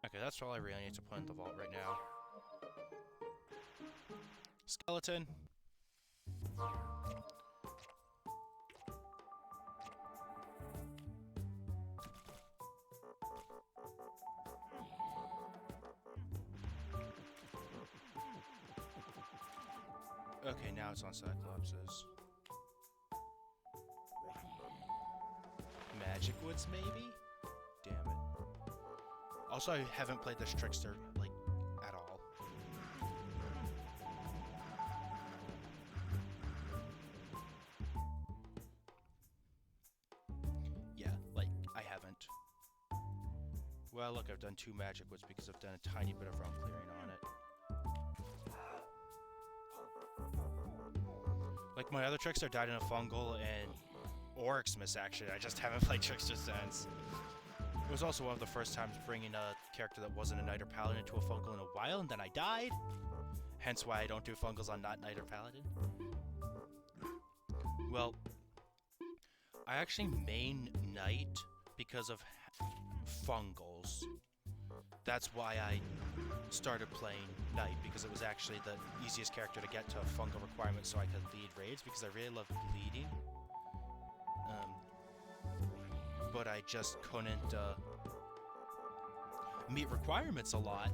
Okay, that's all I really need to put in the vault right now. Skeleton. Okay, now it's on Cyclopses. Magic Woods, maybe? Damn it. Also, I haven't played this Trickster, like, at all. Yeah, like, I haven't. Well, look, I've done 2 Magic Woods because I've done a tiny bit of realm clearing on it. Like, my other Trickster died in a fungal and Oryx miss, actually. I just haven't played Trickster since. It was also one of the first times bringing a character that wasn't a Knight or Paladin into a fungal in a while, and then I died. Hence why I don't do fungals on not Knight or Paladin. Well, I actually main Knight because of fungals. That's why I started playing Knight, because it was actually the easiest character to get to a fungal requirement so I could lead raids, because I really love leading. But I just couldn't meet requirements a lot.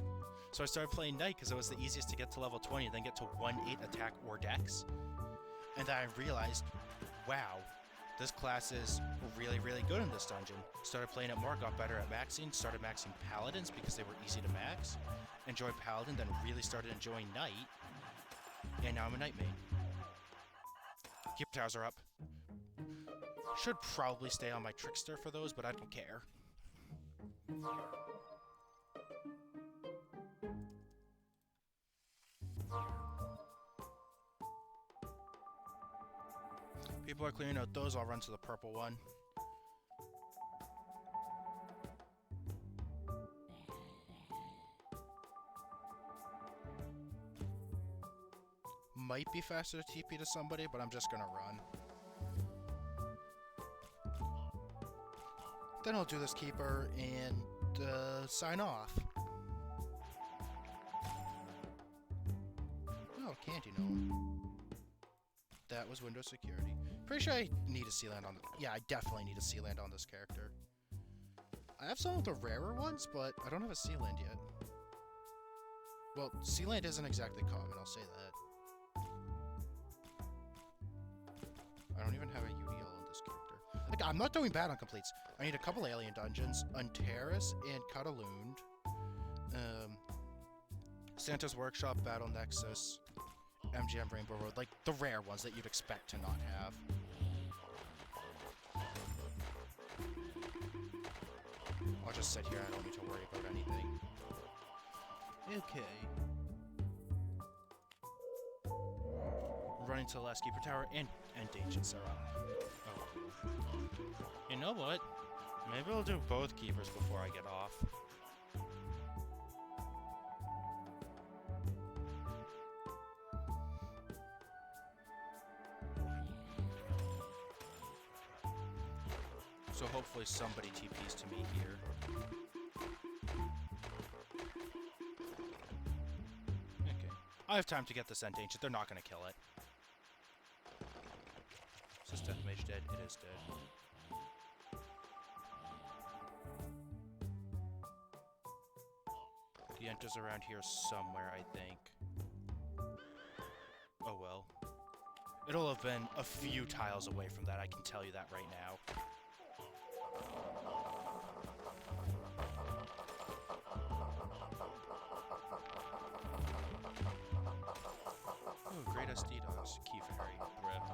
So I started playing Knight because it was the easiest to get to level 20 and then get to 1-8 attack or dex. And then I realized, wow, this class is really, really good in this dungeon. Started playing it more, got better at maxing, started maxing Paladins because they were easy to max. Enjoyed Paladin, then really started enjoying Knight. And now I'm a Knight main. Keeper towers are up. Should probably stay on my Trickster for those, but I don't care. People are clearing out those, I'll run to the purple one. Might be faster to TP to somebody, but I'm just gonna run. Then I'll do this keeper and sign off. Oh, Candy Gnome. That was Windows security. Pretty sure I need a Sealand on... Yeah, I definitely need a Sealand on this character. I have some of the rarer ones, but I don't have a Sealand yet. Well, Sealand isn't exactly common, I'll say that. I don't even have a UDL on this character. Like, I'm not doing bad on completes. I need a couple alien dungeons, Unteris and Catalund, Santa's Workshop, Battle Nexus, MGM Rainbow Road, like the rare ones that you'd expect to not have. I'll just sit here, I don't need to worry about anything. Okay. Running to the last Keeper Tower, and Ancients are up. Oh. You know what? Maybe I'll do both Keepers before I get off. So hopefully somebody TPs to me here. Okay. I have time to get this End Ancient. They're not going to kill it. Is this Death Mage dead? It is dead. The Enter's around here somewhere, I think. Oh well. It'll have been a few tiles away from that, I can tell you that right now. Oh, great SD dogs. Key Fairy. Rip.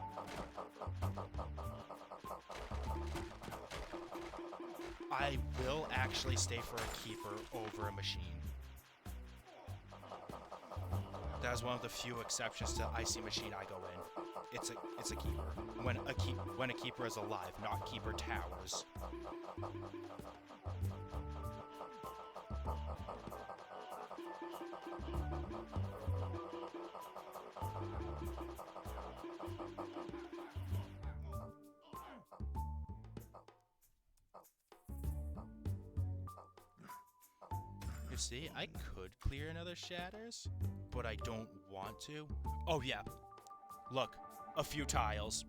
I will actually stay for a Keeper over a Machine. That is one of the few exceptions to Icy Machine I go in. It's a Keeper. When a Keeper is alive, not Keeper Towers. You see, I could clear another Shatters, but I don't want to. Oh yeah, look, a few tiles.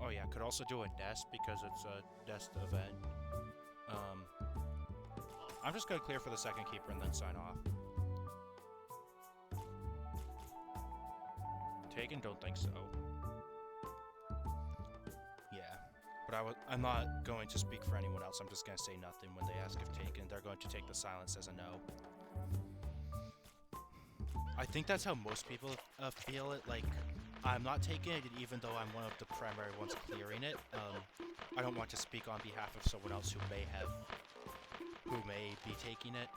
Oh yeah, could also do a nest because it's a nest event. I'm just gonna clear for the second Keeper and then sign off. Taken? Don't think so. Yeah, but I'm not going to speak for anyone else. I'm just gonna say nothing when they ask if taken. They're going to take the silence as a no. I think that's how most people feel it. Like, I'm not taking it, even though I'm one of the primary ones clearing it. I don't want to speak on behalf of someone else who may be taking it,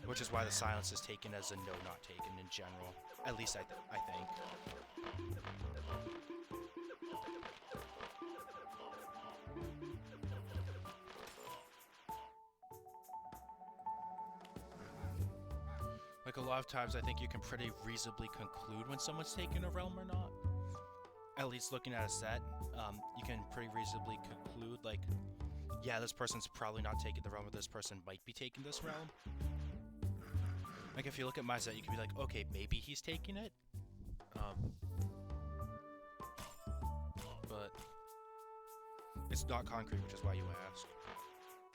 which is why the silence is taken as a no, not taken in general. At least I think. Like, a lot of times I think you can pretty reasonably conclude when someone's taking a realm or not. At least looking at a set, you can pretty reasonably conclude, like, yeah, this person's probably not taking the realm, or this person might be taking this realm. Like, if you look at my set, you can be like, okay, maybe he's taking it. But it's not concrete, which is why you ask.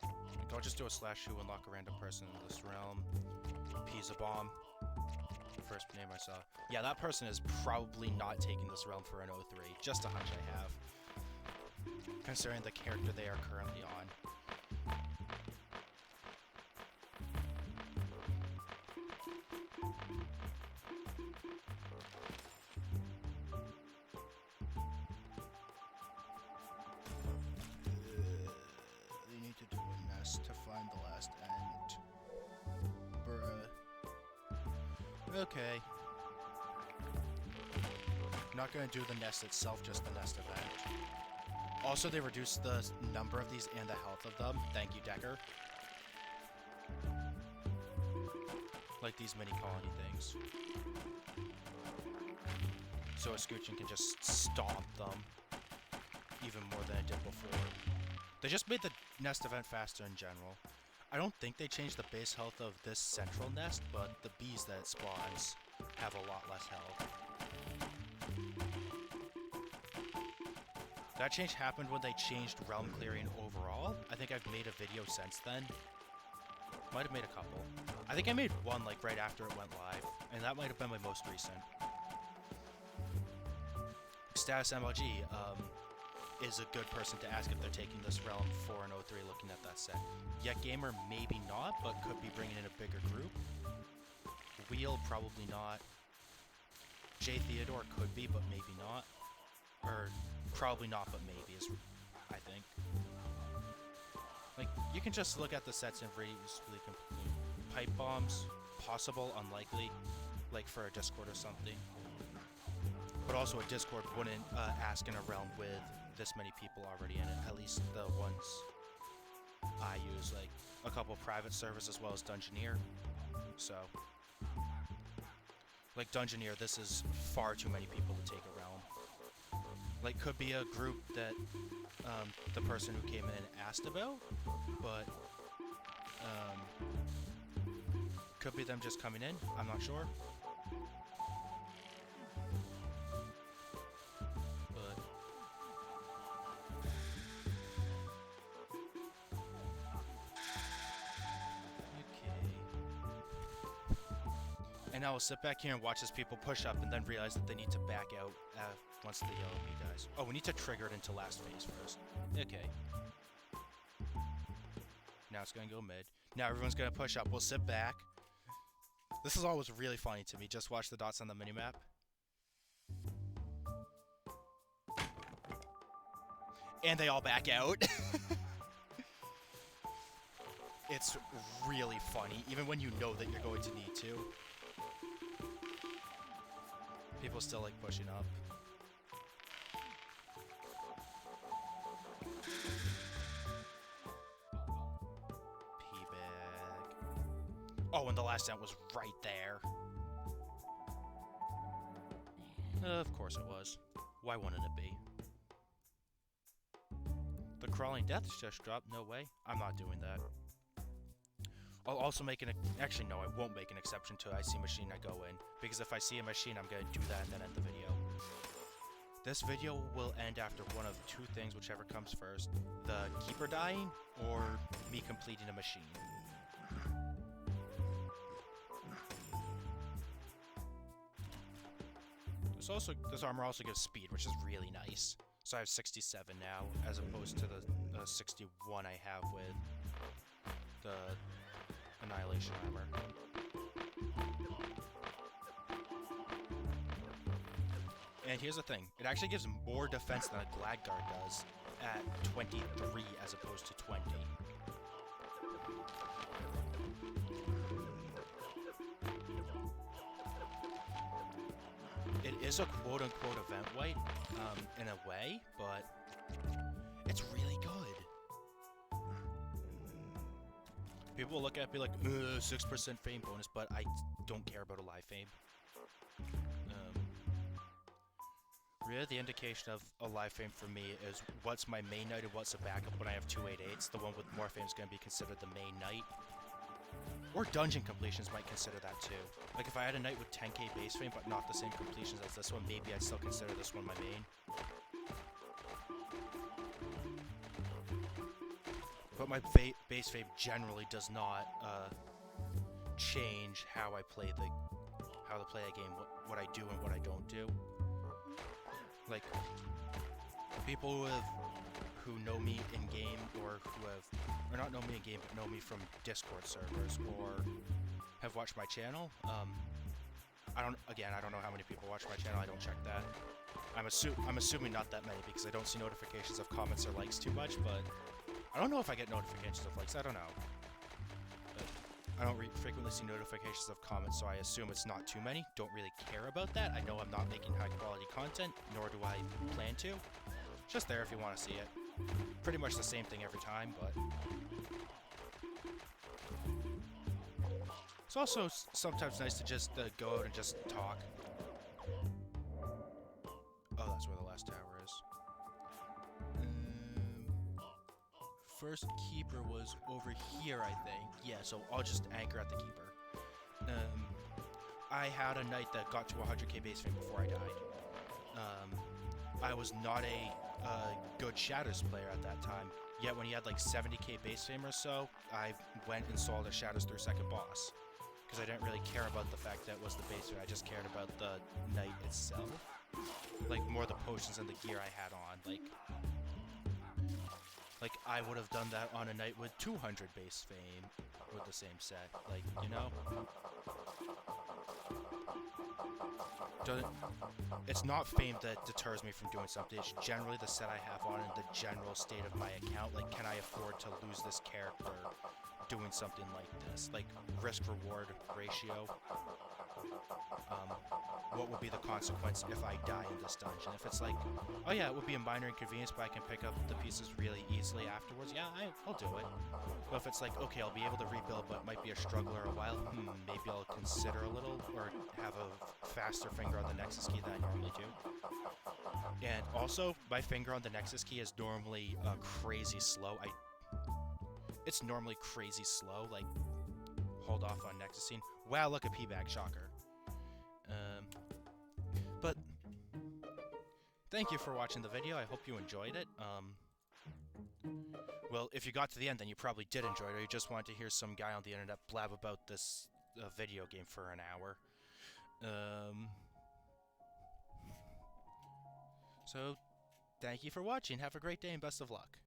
Like, I'll just do a /who unlock a random person in this realm. Pizza bomb. First name I saw. Yeah, that person is probably not taking this realm for an 03. Just a hunch I have. Considering the character they are currently on. They need to do a nest to find the last end. Bruh. Okay. Not gonna do the nest itself, just the nest event. Also, they reduced the number of these and the health of them. Thank you, Decker. Like these mini colony things. So a Scooching can just stomp them even more than it did before. They just made the nest event faster in general. I don't think they changed the base health of this central nest, but the bees that it spawns have a lot less health. That change happened when they changed realm clearing overall. I think I've made a video since then. Might have made a couple. I think I made one like right after it went live, and that might have been my most recent. Status MLG is a good person to ask if they're taking this realm for an 03 looking at that set. Yet Gamer maybe not, but could be bringing in a bigger group. Wheel probably not. J Theodore could be, but maybe not. Or probably not, but maybe is, I think. Like, you can just look at the sets and reasonably conclude. Pipe bombs, possible, unlikely, like for a Discord or something. But also a Discord wouldn't ask in a realm with this many people already in it, at least the ones I use, like a couple private servers as well as Dungeoneer. So, like Dungeoneer, this is far too many people to take a realm. Like, could be a group that the person who came in asked about, but could be them just coming in, I'm not sure. But okay. And I will sit back here and watch as people push up and then realize that they need to back out once the yellow bee dies. Oh, we need to trigger it into last phase first. Okay. Now it's gonna go mid. Now everyone's gonna push up. We'll sit back. This is always really funny to me. Just watch the dots on the minimap. And they all back out. It's really funny, even when you know that you're going to need to. People still like pushing up. Oh, and the last tent was right there. Of course it was. Why wouldn't it be? The crawling death just dropped? No way. I'm not doing that. I'll also make an... Actually, no, I won't make an exception to I see machine, I go in. Because if I see a machine, I'm going to do that and then end the video. This video will end after one of two things, whichever comes first. The keeper dying, or me completing a machine. This armor also gives speed, which is really nice. So I have 67 now, as opposed to the 61 I have with the Annihilation armor. And here's the thing, it actually gives more defense than a Glad Guard does at 23 as opposed to 20. It is a quote-unquote event wipe, in a way, but it's really good. People will look at it and be like, 6% fame bonus, but I don't care about a live fame. Really, the indication of a live frame for me is what's my main knight and what's a backup when I have 288s. The one with more fame is going to be considered the main knight. Or dungeon completions might consider that too. Like if I had a knight with 10k base fame but not the same completions as this one, maybe I'd still consider this one my main. But my base fame generally does not change how I play the game, what I do and what I don't do. Like people who know me in game or not know me in game but know me from Discord servers or have watched my channel. I don't know how many people watch my channel. I don't check that. I'm assuming not that many because I don't see notifications of comments or likes too much, but I don't know if I get notifications of likes. I don't know. But I don't frequently see notifications of comments, so I assume it's not too many. Don't really care about that. I know I'm not making high quality content, nor do I plan to. Just there if you want to see it. Pretty much the same thing every time, but it's also sometimes nice to just go out and just talk. Oh, that's where the last tower is. First keeper was over here, I think. Yeah, so I'll just anchor at the keeper. I had a knight that got to 100k base fame before I died. I was not a good Shadows player at that time. Yet when he had like 70k base fame or so, I went and sold a Shadows through second boss. Because I didn't really care about the fact that it was the base fame, I just cared about the knight itself. Like, more the potions and the gear I had on. Like I would have done that on a knight with 200 base fame with the same set. Like, you know? It's not fame that deters me from doing something, it's generally the set I have on and the general state of my account. Like, can I afford to lose this character doing something like this? Like, risk-reward ratio. What would be the consequence if I die in this dungeon? If it's like, oh yeah, it would be a minor inconvenience, but I can pick up the pieces really easily afterwards, yeah, I'll do it. But if it's like, okay, I'll be able to rebuild, but it might be a struggle or a while, maybe I'll consider a little, or have a faster finger on the Nexus key than I normally do. And also, my finger on the Nexus key is normally crazy slow. It's normally crazy slow, like, hold off on Nexus scene. Wow, look at P-Bag, shocker. But thank you for watching the video. I hope you enjoyed it. Well, if you got to the end, then you probably did enjoy it, or you just wanted to hear some guy on the internet blab about this video game for an hour. So, thank you for watching. Have a great day and best of luck.